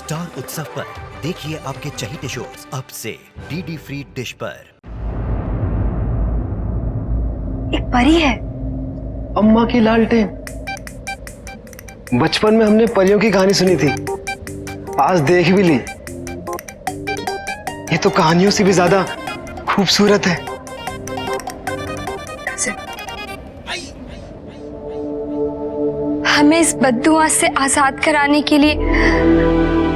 Star उत्सव पर देखिए आपके चहीते शोज अब से डीडी फ्री डिश पर। एक परी है। अम्मा की लालटेन। बचपन में हमने परियों की कहानी सुनी थी, आज देख भी ली। ये तो कहानियों से भी ज्यादा खूबसूरत है। हमें इस बद्दुआ से आजाद कराने के लिए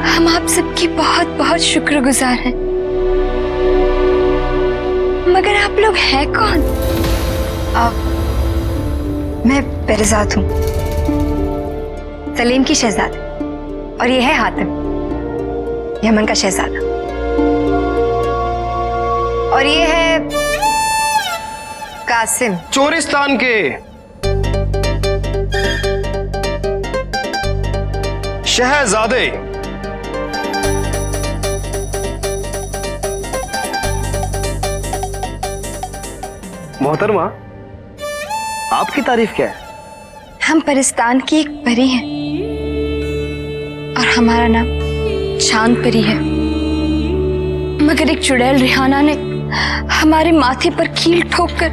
हम आप सबकी बहुत बहुत शुक्रगुजार हैं। मगर आप लोग हैं कौन? मैं पेरजाद हूँ, सलीम की शहजादी, और ये है हातिम, यमन का शहजादा, और ये है कासिम, चोरिस्तान के। शहजादे। मोहतरमा, आपकी तारीफ क्या है? हम परिस्तान की एक परी हैं और हमारा नाम चांद परी है। मगर एक चुड़ैल रिहाना ने हमारे माथे पर कील ठोककर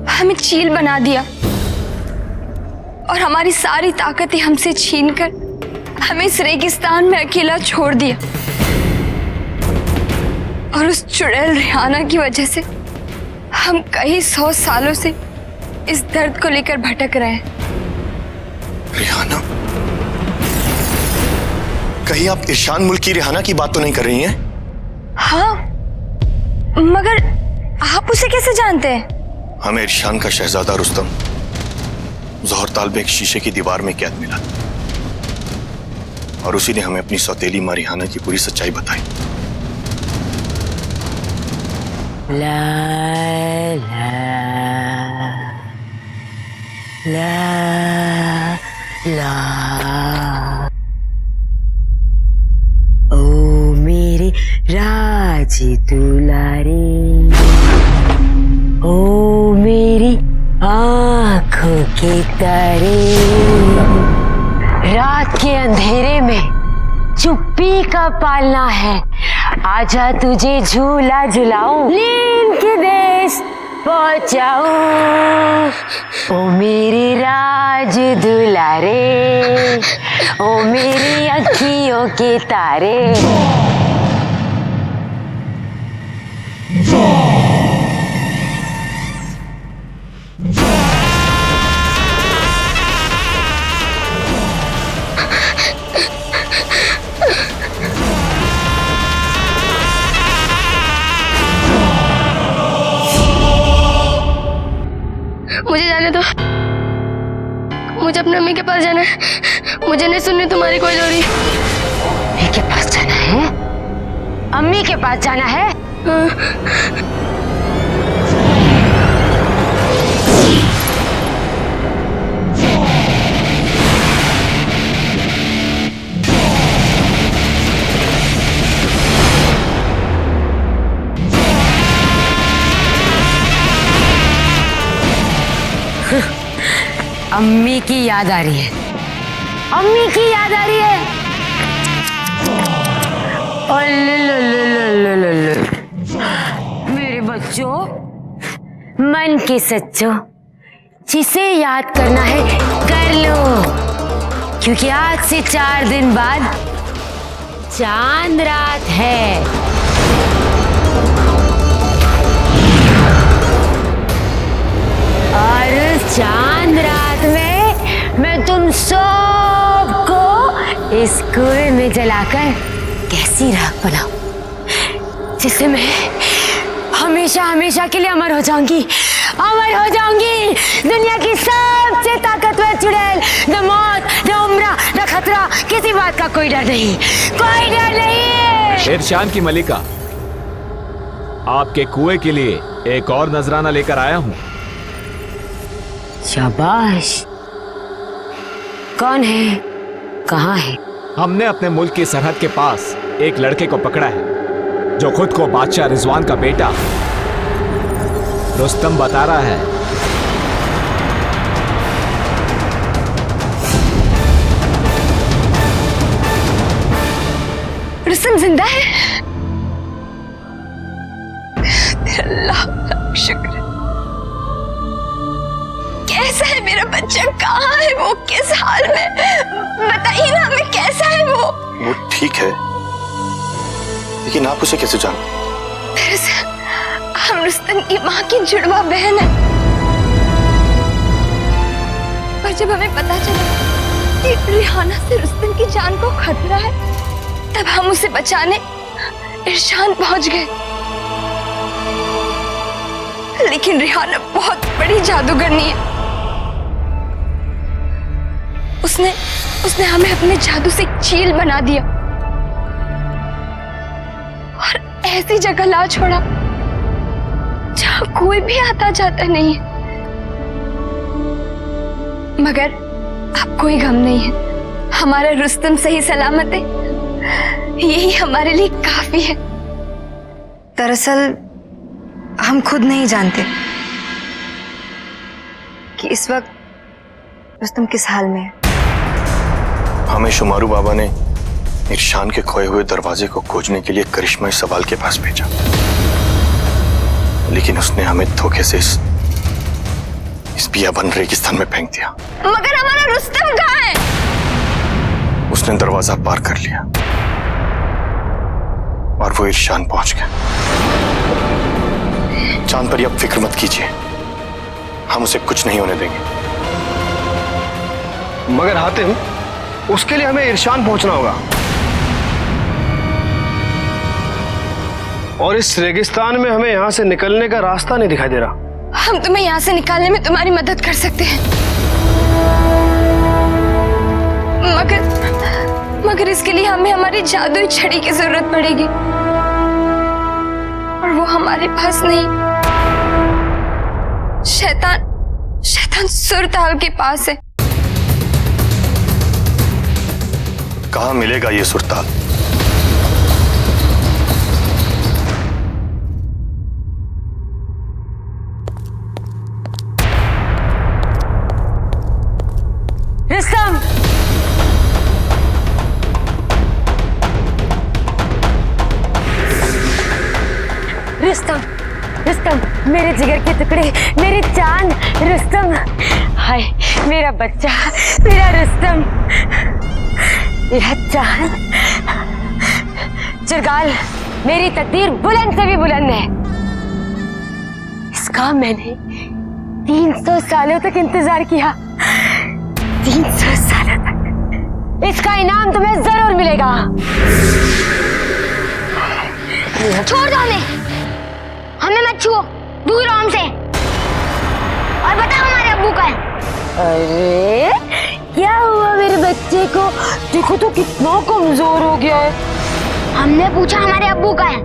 हमें चील बना दिया और हमारी सारी ताकतें हमसे छीनकर हमें इस रेगिस्तान में अकेला छोड़ दिया। और उस चुड़ैल रिहाना की वजह से हम कई 100 सालों से इस दर्द को लेकर भटक रहे हैं। रिहाना? कहीं आप इरशान मुल्क की रिहाना की बात तो नहीं कर रही हैं? हाँ, मगर आप उसे कैसे जानते हैं? हमें इरशान का शहजादा रुस्तम जोहरताल में एक शीशे की दीवार में कैद मिला और उसी ने हमें अपनी सौतेली मां रिहाना की पूरी सच्चाई बताई। ला ला ला ला ओ मेरे राज दुलारे, ओ मेरी आंखों के तारे, रात के अंधेरे में चुप्पी का पालना है। आजा तुझे झूला झुलाऊं, नींद के देश पहुंचाऊं। ओ मेरे राज दुलारे, ओ मेरी अखियों के तारे। मुझे जाने दो, मुझे अपने अम्मी के पास जाना है। मुझे नहीं सुननी तुम्हारी कोई लोरी। अम्मी के पास जाना है? अम्मी के पास जाना है? हाँ। अम्मी की याद आ रही है, अम्मी की याद आ रही है। मेरे बच्चों, मन के सच्चों, जिसे याद करना है कर लो, क्योंकि आज से 4 दिन बाद चांद रात है। और चांद रात में मैं तुम सबको इस कुएं में जलाकर कैसी राख बनाऊं, जिससे मैं हमेशा हमेशा के लिए अमर हो जाऊंगी, अमर हो जाऊंगी। दुनिया की सबसे ताकतवर चुड़ैल, न मौत, न उम्र, न खतरा, किसी बात का कोई डर नहीं, कोई डर नहीं। इरशान की मलिका, आपके कुएं के लिए एक और नजराना लेकर आया हूं। शाबाश। कौन है, कहाँ है? हमने अपने मुल्क की सरहद के पास एक लड़के को पकड़ा है जो खुद को बादशाह रिजवान का बेटा रुस्तम बता रहा है। रुस्तम जिंदा है? तेरा अल्लाह का शुक्र है। कैसा है मेरा बच्चा? कहाँ है वो? किस हाल में? बताइए ना हमें, कैसा है वो? वो ठीक है, लेकिन आप उसे कैसे जान? दरअसल हम रुस्तम की माँ की जुड़वा बहन है, पर जब हमें पता चला कि रिहाना से रुस्तम की जान को खतरा है, तब हम उसे बचाने इरशान पहुंच गए। लेकिन रिहाना बहुत बड़ी जादूगरनी है। उसने हमें अपने जादू से एक चील बना दिया और ऐसी जगह ला छोड़ा जहां कोई भी आता जाता नहीं है। मगर अब कोई गम नहीं है, हमारा रुस्तम सही सलामत है, यही हमारे लिए काफी है। दरअसल हम खुद नहीं जानते कि इस वक्त रुस्तम किस हाल में है। हमें शुमारू बाबा ने इरशान के खोए हुए दरवाजे को खोजने के लिए करिश्मा सवाल के पास भेजा, लेकिन उसने हमें धोखे से इस बियाबान रेगिस्तान में फेंक दिया। मगर हमारा रुस्तम कहाँ है? उसने दरवाजा पार कर लिया और वो इरशान पहुंच गया। चांद पर अब फिक्र मत कीजिए, हम उसे कुछ नहीं होने देंगे। मगर हातिम, उसके लिए हमें इरशान पहुंचना होगा, और इस रेगिस्तान में हमें यहां से निकलने का रास्ता नहीं दिखाई दे रहा। हम तुम्हें यहाँ से निकालने में तुम्हारी मदद कर सकते हैं, मगर इसके लिए हमें हमारी जादुई छड़ी की जरूरत पड़ेगी, और वो हमारे पास नहीं। शैतान सुरताल के पास है। कहाँ मिलेगा ये सुरताल? रुस्तम, रुस्तम, रुस्तम, मेरे जिगर के टुकड़े, मेरी जान, रुस्तम, हाय मेरा बच्चा, मेरा रुस्तम, मेरा जान। चिरगाल, मेरी तकदीर बुलंद से भी बुलंद है। इसका मैंने 300 सालों तक इंतजार किया, 300 सालों तक। इसका इनाम तुम्हें जरूर मिलेगा। छोड़ दो हमें मत छुओ, दूर रहो हमसे। और बताओ हमारे अब्बू का है। अरे क्या हुआ मेरे बच्चे को? देखो तो कितना कमजोर हो गया है। हमने पूछा हमारे अब्बू का है।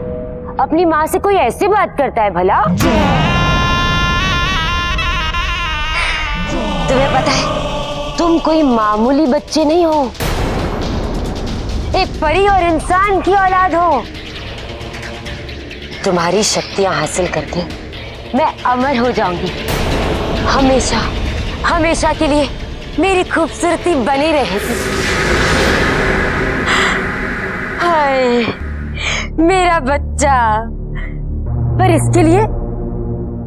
अपनी माँ से कोई ऐसी बात करता है भला? तुम्हें पता है तुम कोई मामूली बच्चे नहीं हो, एक परी और इंसान की औलाद हो। तुम्हारी शक्तियां हासिल करके मैं अमर हो जाऊंगी, हमेशा हमेशा के लिए मेरी खूबसूरती बनी रहेगी। हाय मेरा बच्चा, पर इसके लिए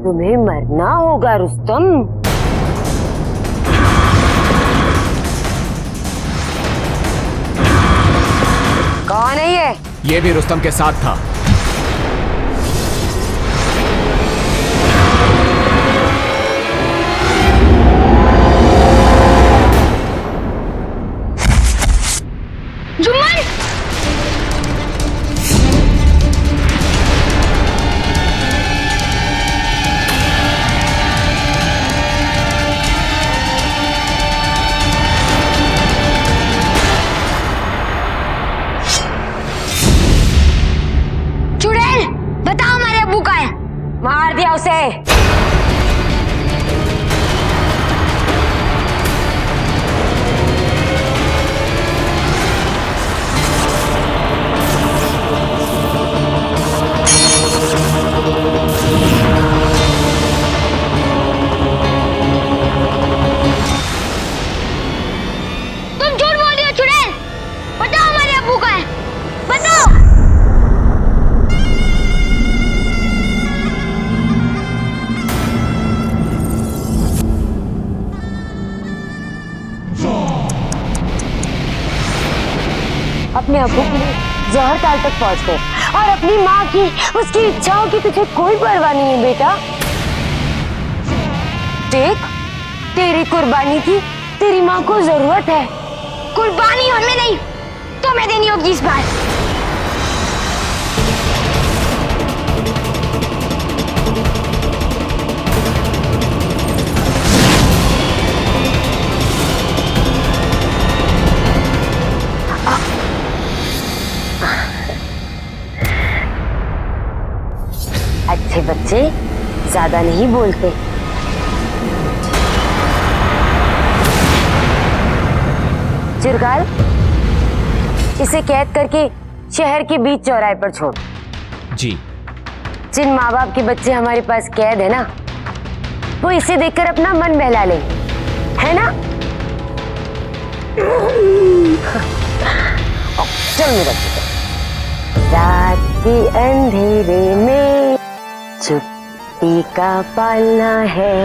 तुम्हें मरना होगा रुस्तम। कौन है ये भी रुस्तम के साथ था। जुम्मन! चुड़ैल, बताओ हमारे अब्बू का है। मार दिया उसे। तुम झूठ बोल रही हो चुड़ैल, बताओ हमारे अब्बू का है, बताओ। अपने अब्बू के लिए जौहर ताल तक पहुंच गए और अपनी माँ की उसकी इच्छाओं की तुझे कोई परवाह नहीं है बेटा। देख, तेरी कुर्बानी की तेरी माँ को जरूरत है। कुर्बानी हमें नहीं, तुम्हें देनी होगी इस बार। अच्छे बच्चे ज्यादा नहीं बोलते। चिरकाल, इसे कैद करके शहर के बीच चौराहे पर छोड़। जी। जिन माँ बाप के बच्चे हमारे पास कैद है ना, वो इसे देखकर अपना मन बहला ले, है ना? चल मेरा बेटा। रात के अंधेरे में चुप्पी का पालना है।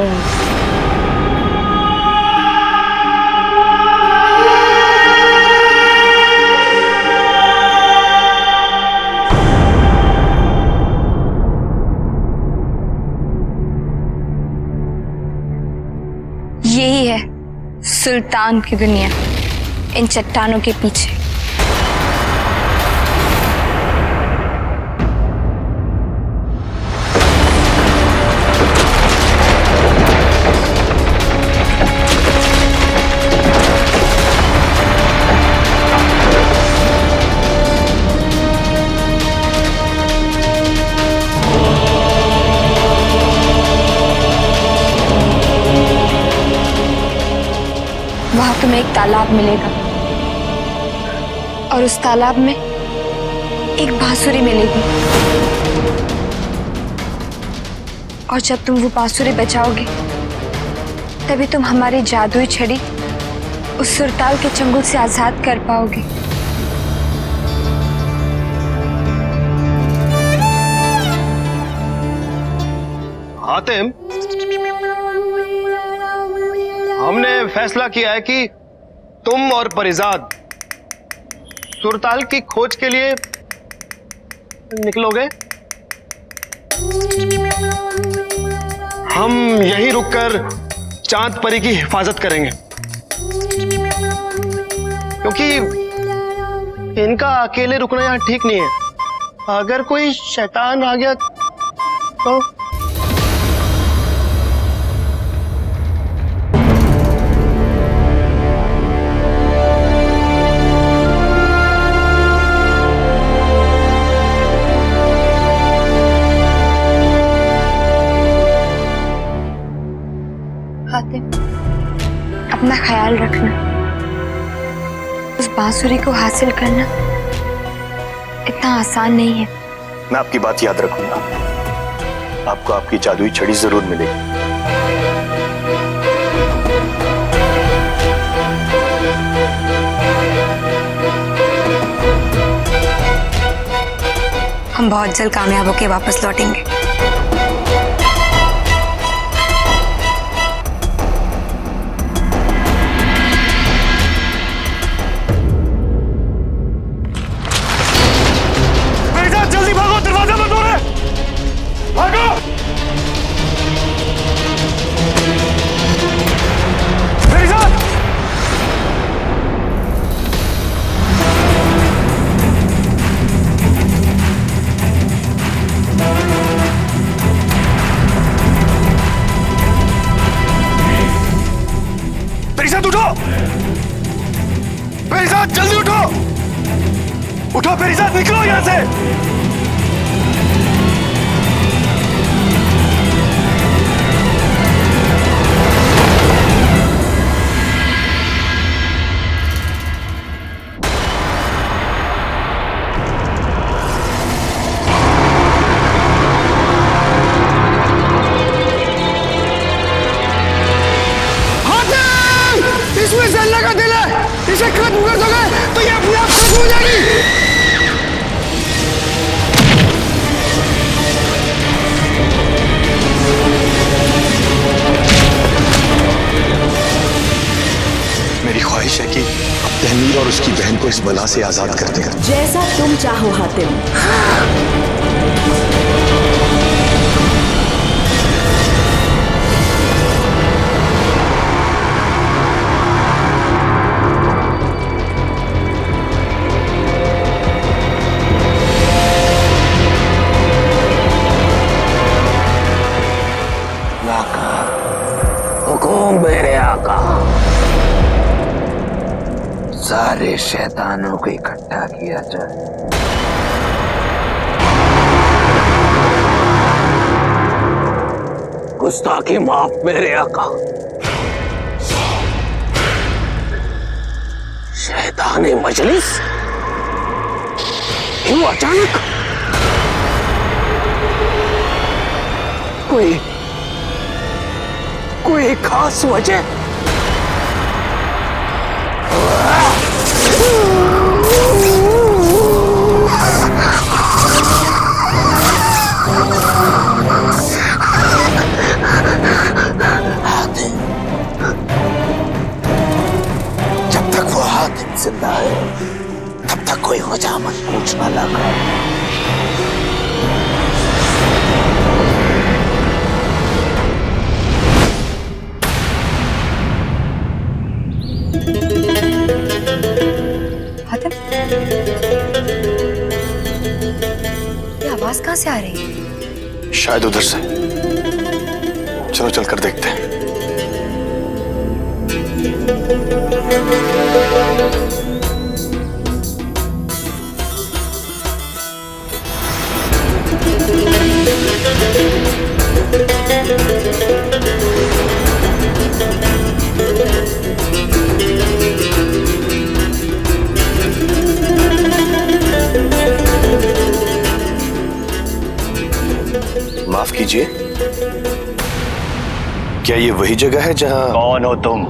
यही है सुल्तान की दुनिया, इन चट्टानों के पीछे। वहां तुम्हें एक तालाब मिलेगा और उस तालाब में एक बांसुरी मिलेगी, और जब तुम वो बांसुरी बजाओगे तभी तुम हमारी जादुई छड़ी उस सुरताल के चंगुल से आजाद कर पाओगे। हातिम, हमने फैसला किया है कि तुम और परिजाद सुरताल की खोज के लिए निकलोगे। हम यहीं रुककर चांद परी की हिफाजत करेंगे, क्योंकि इनका अकेले रुकना यहां ठीक नहीं है। अगर कोई शैतान आ गया तो अपना ख्याल रखना। उस बांसुरी को हासिल करना इतना आसान नहीं है। मैं आपकी बात याद रखूंगा। आपको आपकी जादुई छड़ी जरूर मिलेगी। हम बहुत जल्द कामयाब होकर वापस लौटेंगे। जल्दी भागो, दरवाजा बंद हो रहा है। भागो। मेरे साथ। मेरे साथ उठो। मेरे साथ जल्दी उठो। उठो मेरे साथ, निकलो यहां से। इसमें से अल्लाह का दिल है, इसे खत्म कर दोगे तो ये अपने आप खत्म हो जाएगी। बला से आजाद कर दे। जैसा तुम चाहो हातिम। हुकुम मेरे आका। सारे शैतानों को इकट्ठा किया जाए। गुस्ताखी माफ मेरे आका। शैताने मजलिस क्यों अचानक? कोई खास वजह? जब तक वो हातिम जिंदा है तब तक कोई वजह मत पूछना लगा। हातिम, ये आवाज कहाँ से आ रही है? शायद उधर से। चलो चलकर देखते हैं। माफ कीजिए, क्या ये वही जगह है जहां? कौन हो तुम?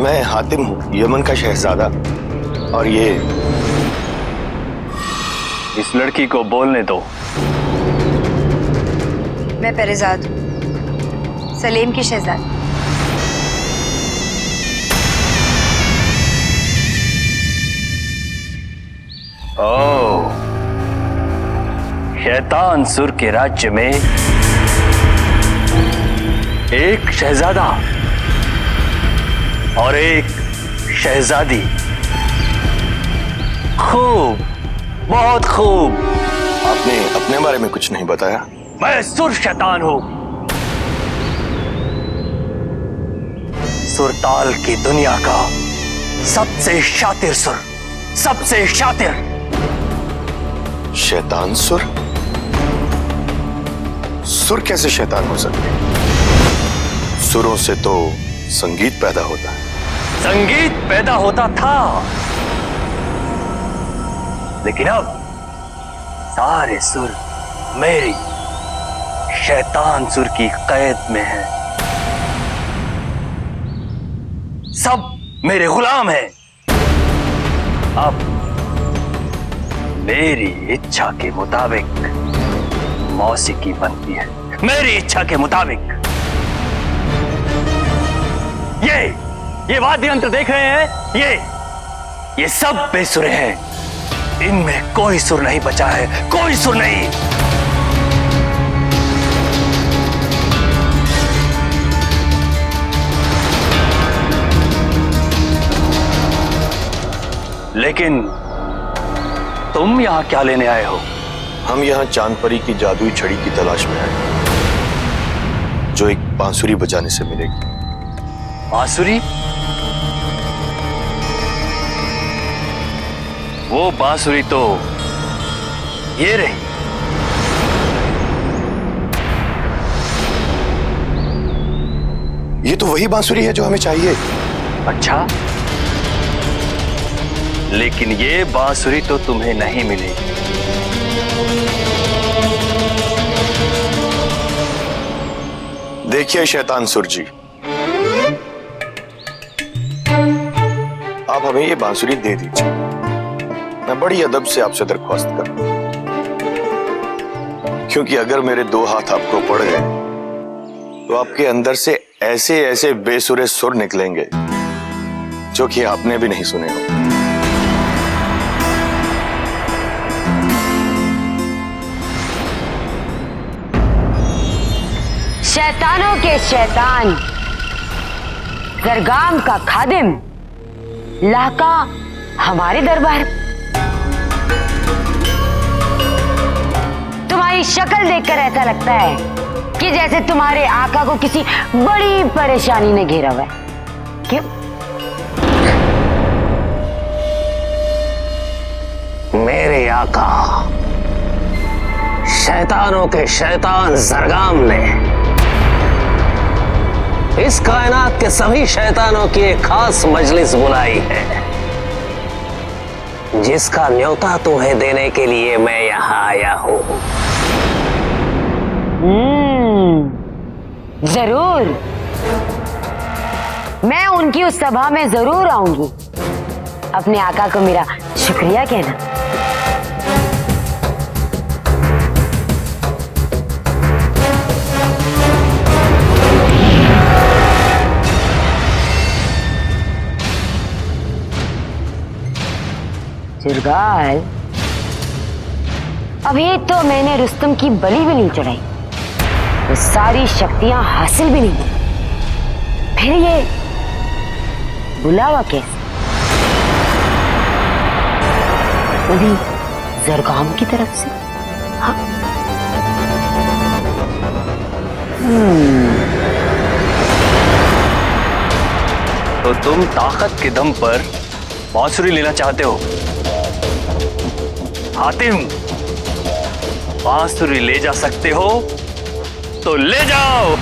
मैं हातिम हूं, यमन का शहजादा। और ये इस लड़की को बोलने दो। मैं पेरेजाद हूँ, सलेम की शहजादी। ओह, शैतान सुर के राज्य में एक शहजादा और एक शहजादी। खूब, बहुत खूब। आपने अपने बारे में कुछ नहीं बताया। मैं सुर शैतान हूं। सुरताल की दुनिया का सबसे शातिर सुर, सबसे शातिर। शैतान सुर? सुर कैसे शैतान हो सकते? सुरों से तो संगीत पैदा होता है। संगीत पैदा होता था, लेकिन अब सारे सुर मेरी शैतान सुर की कैद में हैं। सब मेरे गुलाम हैं। अब मेरी इच्छा के मुताबिक मौसीकी बनती है, मेरी इच्छा के मुताबिक। ये वाद्य यंत्र देख रहे हैं, ये सब बेसुरे हैं। इनमें कोई सुर नहीं बचा है, कोई सुर नहीं। लेकिन तुम यहां क्या लेने आए हो? हम यहाँ चांद परी की जादुई छड़ी की तलाश में आए, जो एक बांसुरी बजाने से मिलेगी। बांसुरी? वो बांसुरी तो ये रही। ये तो वही बांसुरी है जो हमें चाहिए। अच्छा, लेकिन ये बांसुरी तो तुम्हें नहीं मिलेगी। देखिए शैतान सुर जी, आप हमें ये बांसुरी दे दीजिए। मैं बड़ी अदब से आपसे दरख्वास्त करूं, क्योंकि अगर मेरे दो हाथ आपको पड़ गए तो आपके अंदर से ऐसे ऐसे बेसुरे सुर निकलेंगे जो कि आपने भी नहीं सुने हो। शैतानों के शैतान, जरगाम का खादिम, लाका हमारे दरबार। तुम्हारी शक्ल देखकर ऐसा लगता है कि जैसे तुम्हारे आका को किसी बड़ी परेशानी ने घेरा हुआ है। क्यों? मेरे आका शैतानों के शैतान जरगाम ने इस कायनात के सभी शैतानों की एक खास मजलिस बुलाई है, जिसका न्योता तुम्हें देने के लिए मैं यहां आया हूं। जरूर, मैं उनकी उस सभा में जरूर आऊंगी। अपने आका को मेरा शुक्रिया कहना। चिरगाल, अभी तो मैंने रुस्तम की बलि भी नहीं चढ़ाई, वो सारी शक्तियां हासिल भी नहीं की, फिर ये बुलावा कैसे? वो भी जरगाम की तरफ से। हाँ? तो तुम ताकत के दम पर बांसुरी लेना चाहते हो? हातिम, बांसुरी ले जा सकते हो तो ले जाओ।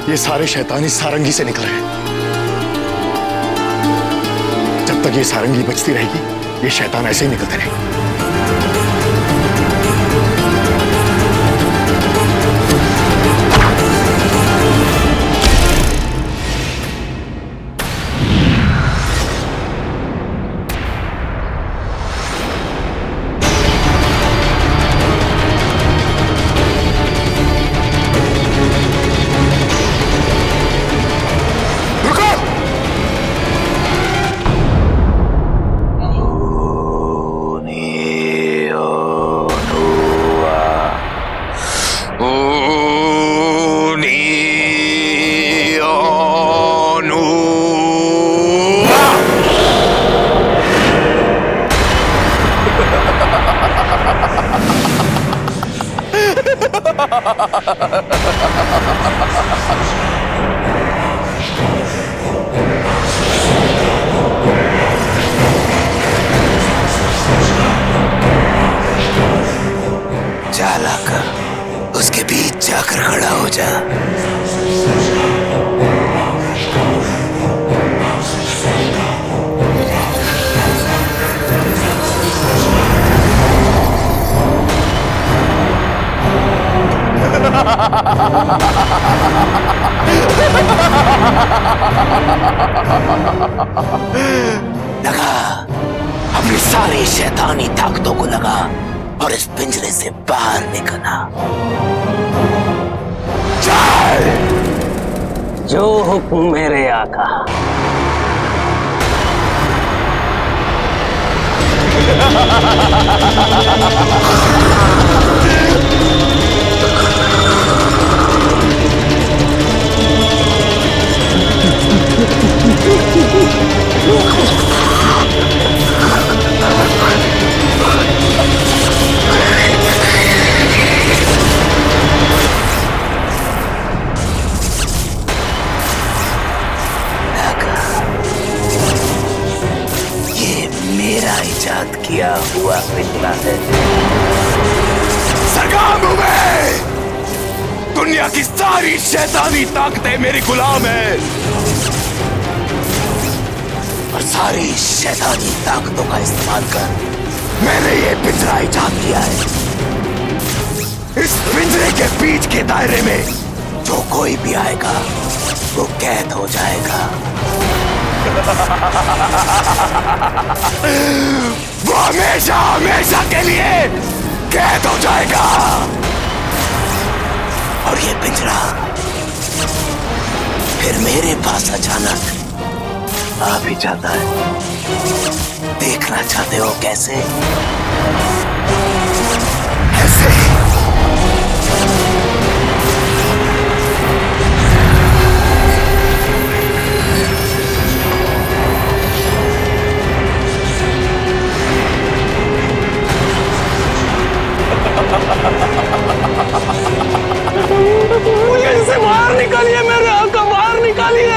ये सारे शैतान इस सारंगी से निकले हैं। जब तक ये सारंगी बचती रहेगी, ये शैतान ऐसे ही निकलते रहेंगे। जा लाकर उसके बीच जाकर खड़ा हो जा। लगा, अपनी सारी शैतानी ताकतों को लगा और इस पिंजरे से बाहर निकला। चल। जो हुक्म मेरे आका। इजाद किया हुआ पिंजरा है। सरकार में दुनिया की सारी शैतानी ताकतें मेरी गुलाम है और सारी शैतानी ताकतों का इस्तेमाल कर मैंने ये पिंजरा इजाद किया है। इस पिंजरे के बीच के दायरे में जो कोई भी आएगा वो कैद हो जाएगा। वो हमेशा हमेशा के लिए कैद हो जाएगा। और ये पिंजरा फिर मेरे पास अचानक आ भी जाता है। देखना चाहते हो कैसे? ऐसे मुझे इससे बाहर निकालिए, मेरे आका बाहर निकालिए।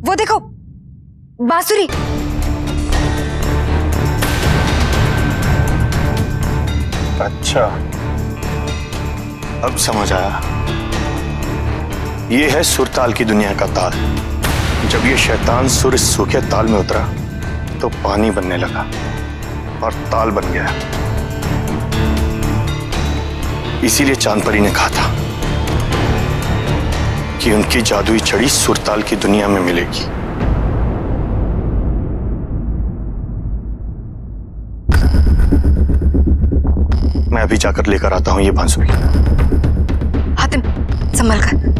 वो देखो बांसुरी। अच्छा, अब समझ आया। ये है सुरताल की दुनिया का ताल। जब ये शैतान सुर इस सूखे ताल में उतरा तो पानी बनने लगा और ताल बन गया। इसीलिए चांदपरी ने कहा था कि उनकी जादुई छड़ी सुरताल की दुनिया में मिलेगी। मैं अभी जाकर लेकर आता हूं ये बांसुरी। हातिम संभल कर।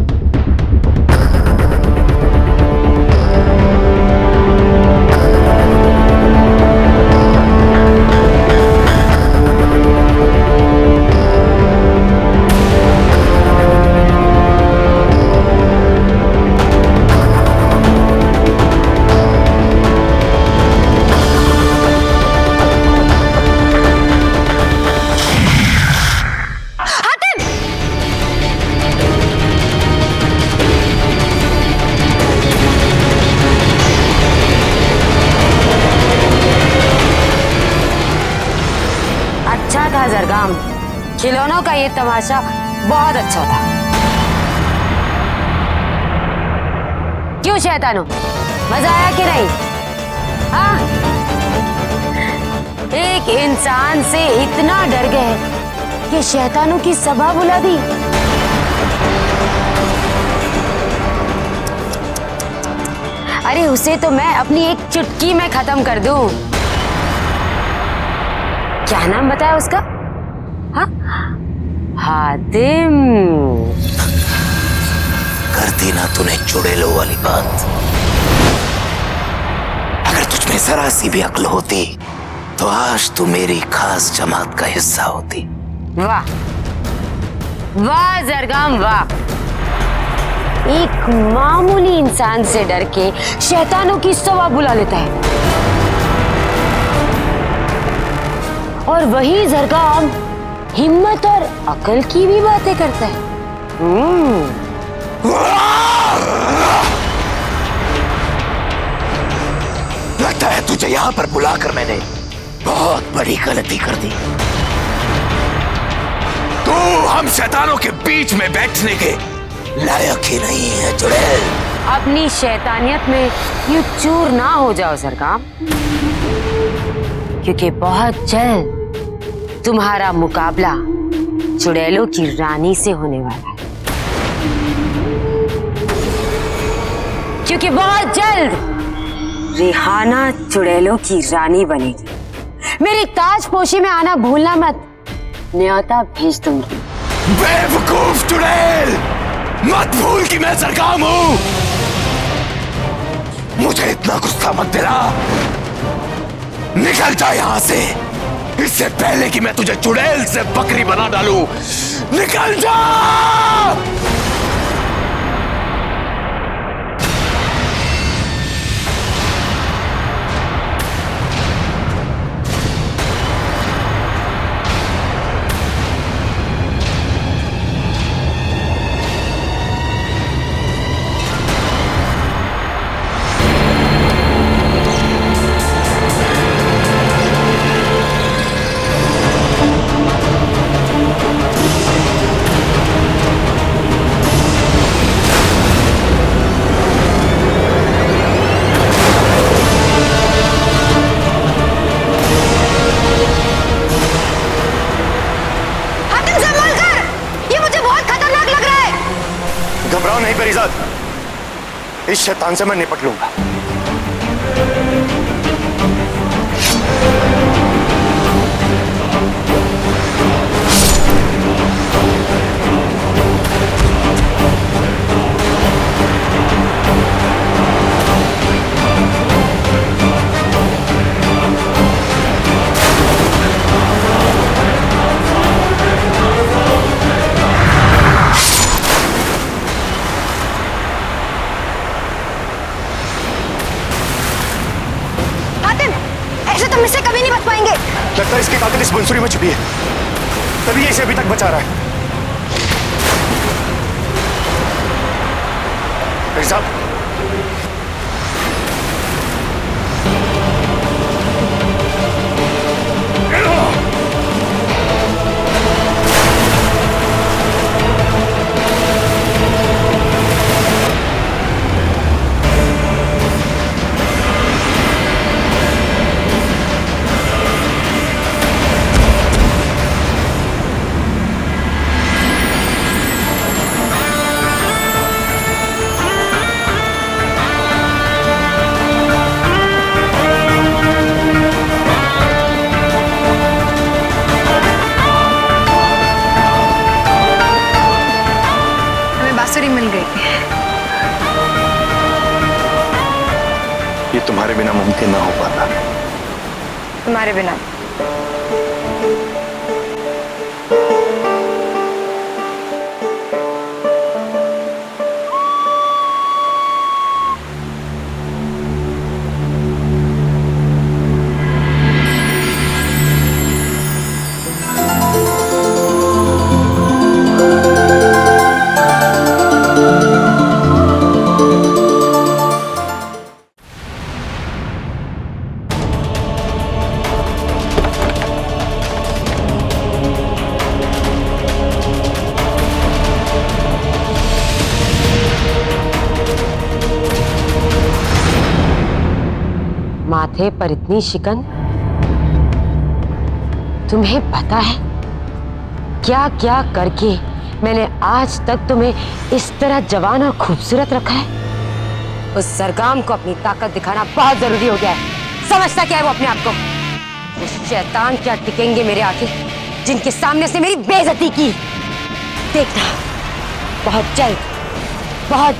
सरगम, खिलौनों का ये तमाशा बहुत अच्छा था। क्यों शैतानों, मजा आया कि नहीं? हाँ? एक इंसान से इतना डर गए कि शैतानों की सभा बुला दी। अरे उसे तो मैं अपनी एक चुटकी में खत्म कर दूं। क्या नाम बताया उसका? हाँ? हातिम। करती ना तूने चुड़ैलों वाली बात। अगर तुझ में जरा सी भी अक्ल होती तो आज तू मेरी खास जमात का हिस्सा होती। वाह वाह जरगाम वाह, एक मामूली इंसान से डर के शैतानों की सभा बुला लेता है। और वही जरगाम हिम्मत और अकल की भी बातें करता है। लगता है तुझे यहाँ पर बुलाकर मैंने बहुत बड़ी गलती कर दी। तू हम शैतानों के बीच में बैठने के लायक ही नहीं है चुड़ैल। अपनी शैतानियत में यूं चूर ना हो जाओ सरकार, क्योंकि बहुत जल्द तुम्हारा मुकाबला चुड़ैलों की रानी से होने वाला है। क्योंकि बहुत जल्द रिहाना चुड़ैलों की रानी बनेगी। मेरी ताजपोशी में आना भूलना मत, न्योता भेज दूंगी। बेवकूफ चुड़ैल, मत भूल कि मैं सरगम हूं। मुझे इतना गुस्सा मत दिला, निकल जा यहां से, इससे पहले कि मैं तुझे चुड़ैल से बकरी बना डालूं। निकल जा। घबराओ नहीं परिजाद, इस शैतान से मैं निपट लूंगा। इससे कभी नहीं बच पाएंगे। लगता है इसकी ताकत इस बंसुरी में छुपी है, तभी ये इसे अभी तक बचा रहा है। साहब, बांसुरी मिल गई। ये तुम्हारे बिना मुमकिन ना हो पाता। तुम्हारे बिना माथे पर इतनी शिकन? तुम्हें पता है क्या क्या करके मैंने आज तक तुम्हें इस तरह जवान और खूबसूरत रखा है? उस सरगम को अपनी ताकत दिखाना बहुत जरूरी हो गया है। समझता क्या है वो अपने आप को? वो शैतान क्या टिकेंगे मेरे आगे, जिनके सामने से मेरी बेइज्जती की? देखना, बहुत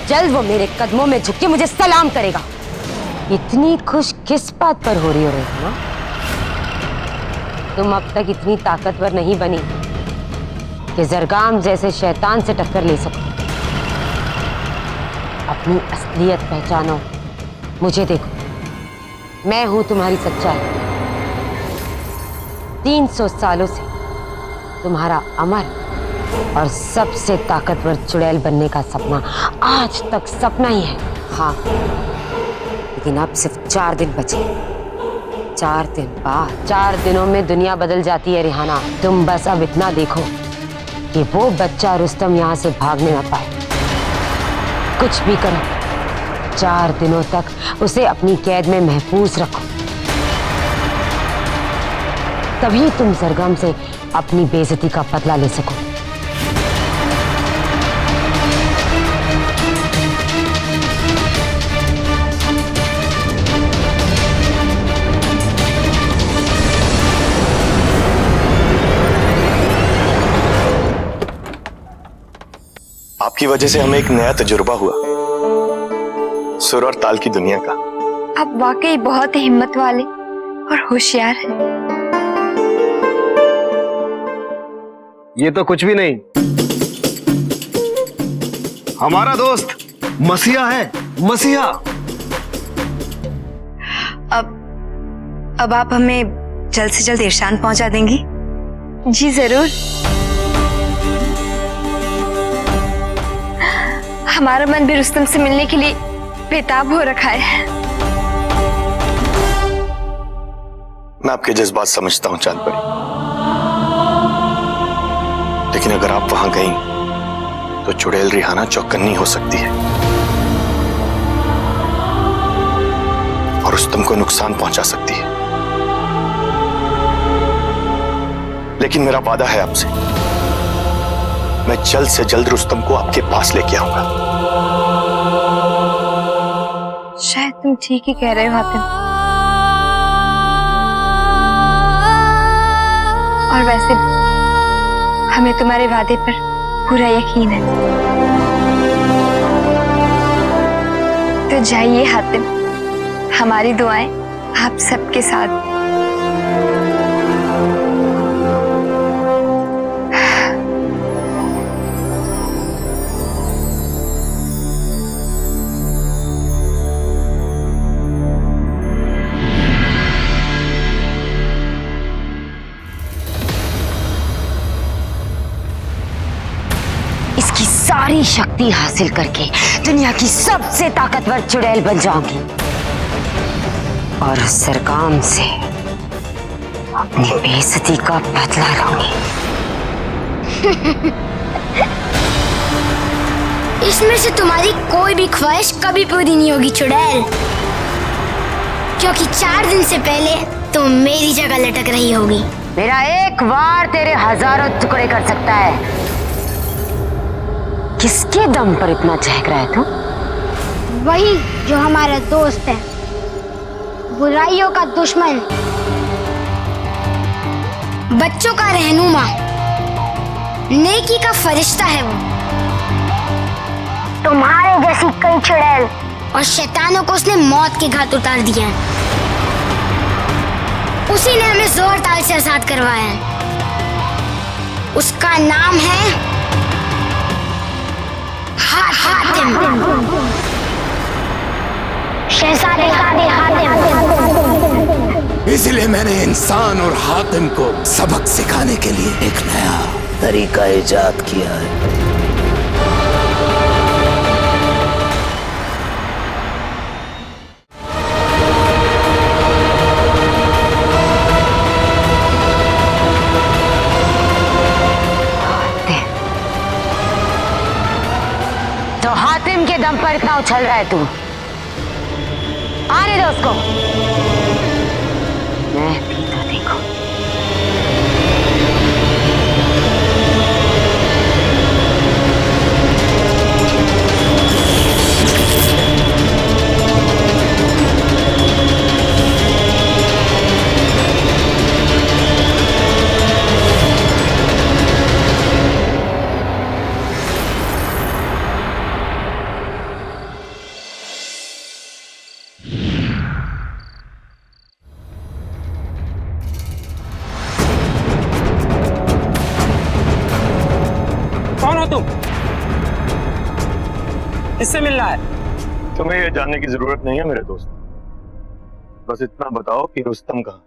जल्द वो मेरे कदमों में झुक के मुझे सलाम करेगा। इतनी खुश किस बात पर हो रही हो ना? तुम अब तक इतनी ताकतवर नहीं बनी कि जरगाम जैसे शैतान से टक्कर ले सको। अपनी असलियत पहचानो, मुझे देखो, मैं हूं तुम्हारी सच्चाई। 300 सालों से तुम्हारा अमर और सबसे ताकतवर चुड़ैल बनने का सपना आज तक सपना ही है। हाँ, लेकिन अब सिर्फ 4 दिन बचे। 4 दिन बाद, 4 दिनों में दुनिया बदल जाती है रिहाना। तुम बस अब इतना देखो कि वो बच्चा रुस्तम यहाँ से भागने ना पाए। कुछ भी करो, 4 दिनों तक उसे अपनी कैद में महफूज रखो। तभी तुम सरगम से अपनी बेइज्जती का बदला ले सको। आपकी वजह से हमें एक नया तजुर्बा हुआ, सुर और ताल की दुनिया का। आप वाकई बहुत हिम्मत वाले और होशियार हैं। ये तो कुछ भी नहीं, हमारा दोस्त मसीहा है, मसीहा। अब आप हमें जल्द से जल्द इरशान पहुंचा देंगी? जी जरूर। हमारा मन भी रुस्तम से मिलने के लिए बेताब हो रखा है। मैं आपके जज्बात समझता हूं चांद परी, लेकिन अगर आप वहां गई तो चुड़ैल रिहाना चौकन्नी हो सकती है और रुस्तम को नुकसान पहुंचा सकती है। लेकिन मेरा वादा है आपसे, मैं जल्द से जल्द रुस्तम को आपके पास लेके आऊंगा। शायद तुम ठीक ही कह रहे हो हातिम। और वैसे हमें तुम्हारे वादे पर पूरा यकीन है। तो जाइए हातिम, हमारी दुआएं आप सबके साथ। इसकी सारी शक्ति हासिल करके दुनिया की सबसे ताकतवर चुड़ैल बन जाऊंगी और उस सरगम से अपनी बेइज्जती का बदला लूंगी। इसमें से तुम्हारी कोई भी ख्वाहिश कभी पूरी नहीं होगी चुड़ैल, क्योंकि 4 दिन से पहले तुम मेरी जगह लटक रही होगी। मेरा एक वार तेरे हजारों टुकड़े कर सकता है। किसके दम पर इतना चहक रहा है तू? वही जो हमारा दोस्त है, बुराइयों का दुश्मन, बच्चों का रहनुमा, नेकी का फरिश्ता है वो। तुम्हारे जैसी कई चुड़ैल और शैतानों को उसने मौत के घाट उतार दिया है। उसी ने हमें जोर ताल से आजाद करवाया है। उसका नाम है हातिम, शहजादे हातिम। इसलिए मैंने इंसान और हातिम को सबक सिखाने के लिए एक नया तरीका इजाद किया है। तो हातिम के दम पर इतना उछल रहा है तू? आने दो उसको। दूसरे को। कौन हो तुम? किससे मिलना है? तुम्हें यह जानने की जरूरत नहीं है मेरे दोस्त। बस इतना बताओ कि रुस्तम कहाँ?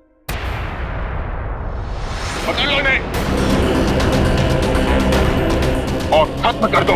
पकड़ लो इन्हें और खत्म कर दो।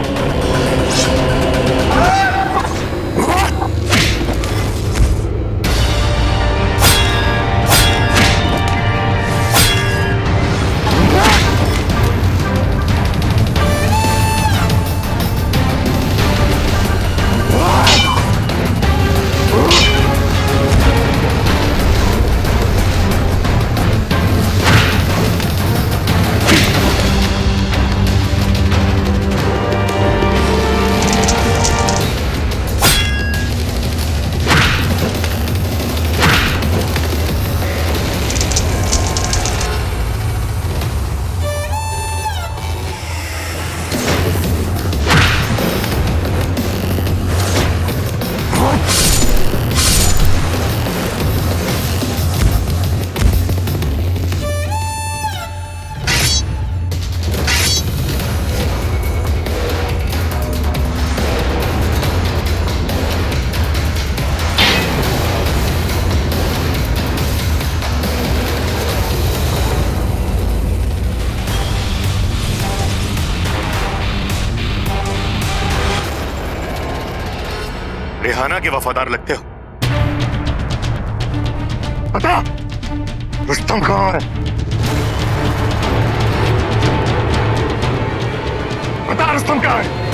रेहाना के वफादार लगते हो। बता रुस्तम कहाँ है? बता रुस्तम कहाँ है?